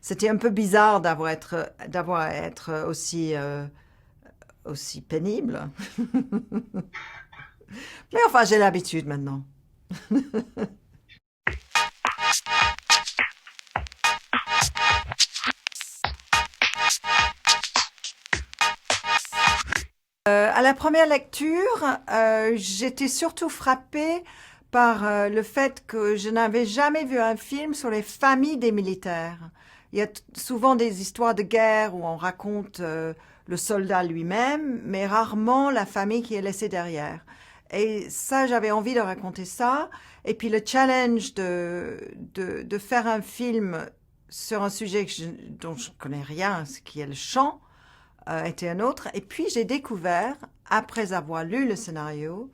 c'était un peu bizarre d'avoir à être aussi pénible. Mais enfin, j'ai l'habitude maintenant. À la première lecture, j'étais surtout frappée par le fait que je n'avais jamais vu un film sur les familles des militaires. Il y a souvent des histoires de guerre où on raconte le soldat lui-même, mais rarement la famille qui est laissée derrière. Et ça, j'avais envie de raconter ça. Et puis le challenge de faire un film sur un sujet dont je connais rien, ce qui est le chant, était un autre. Et puis j'ai découvert, après avoir lu le scénario,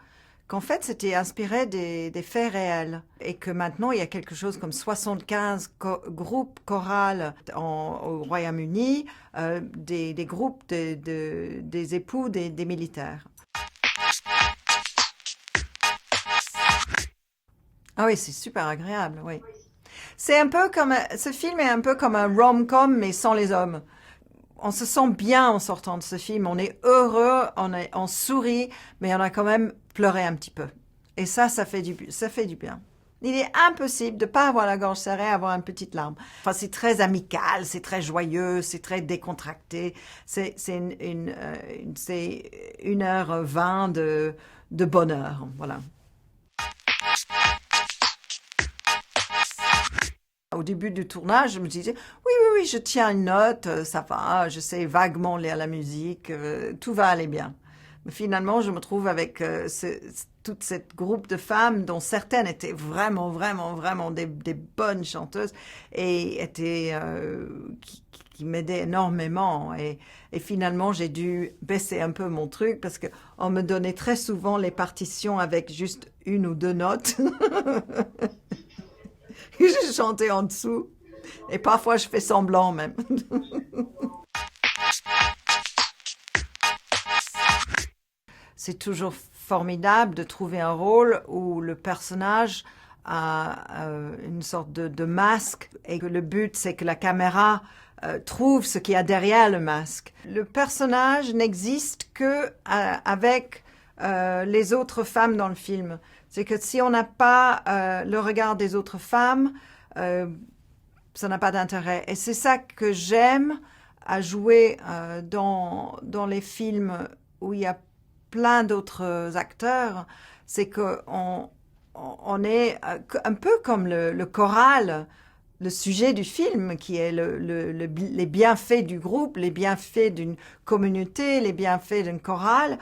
qu'en fait c'était inspiré des faits réels et que maintenant il y a quelque chose comme 75 groupes chorales au Royaume-Uni, des groupes des époux des militaires. Ah oui, c'est super agréable, oui. C'est un peu comme, ce film est un peu comme un rom-com mais sans les hommes. On se sent bien en sortant de ce film. On est heureux, on sourit, mais on a quand même pleuré un petit peu. Et ça fait du bien. Il est impossible de ne pas avoir la gorge serrée, avoir une petite larme. Enfin, c'est très amical, c'est très joyeux, c'est très décontracté. C'est c'est 1h20 de bonheur. Voilà. Au début du tournage, je me disais, oui, oui, oui, je tiens une note, ça va, je sais vaguement lire la musique, tout va aller bien. Mais finalement, je me trouve avec toute cette groupe de femmes dont certaines étaient vraiment, vraiment, vraiment des bonnes chanteuses et qui m'aidaient énormément. Et finalement, j'ai dû baisser un peu mon truc parce qu'on me donnait très souvent les partitions avec juste une ou deux notes. Je chantais en dessous. Et parfois, je fais semblant même. C'est toujours formidable de trouver un rôle où le personnage a une sorte de masque et que le but, c'est que la caméra trouve ce qu'il y a derrière le masque. Le personnage n'existe que avec les autres femmes dans le film. C'est que si on n'a pas le regard des autres femmes, euh, ça n'a pas d'intérêt. Et c'est ça que j'aime à jouer dans les films où il y a plein d'autres acteurs, c'est qu'on est un peu comme le choral, le sujet du film, qui est les bienfaits du groupe, les bienfaits d'une communauté, les bienfaits d'une chorale.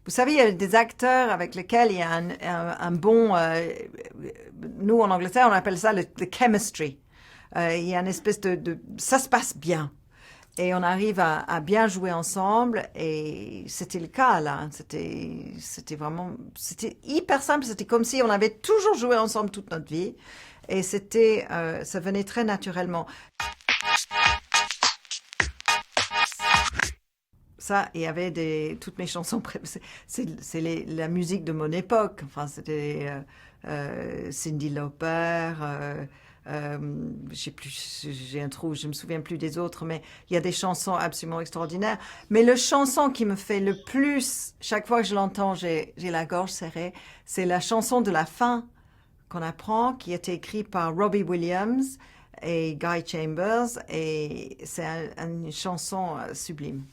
Vous savez, il y a des acteurs avec lesquels il y a un bon... nous, en Angleterre, on appelle ça le chemistry. Il y a une espèce ça se passe bien. Et on arrive à bien jouer ensemble. Et c'était le cas, là. C'était vraiment... C'était hyper simple. C'était comme si on avait toujours joué ensemble toute notre vie. Et ça venait très naturellement. Ça, il y avait toutes mes chansons, c'est la musique de mon époque. Enfin, c'était Cyndi Lauper, j'ai un trou, je me souviens plus des autres, mais il y a des chansons absolument extraordinaires. Mais le chanson qui me fait le plus, chaque fois que je l'entends, j'ai la gorge serrée, c'est la chanson de la fin qu'on apprend, qui a été écrite par Robbie Williams et Guy Chambers, et c'est une chanson sublime.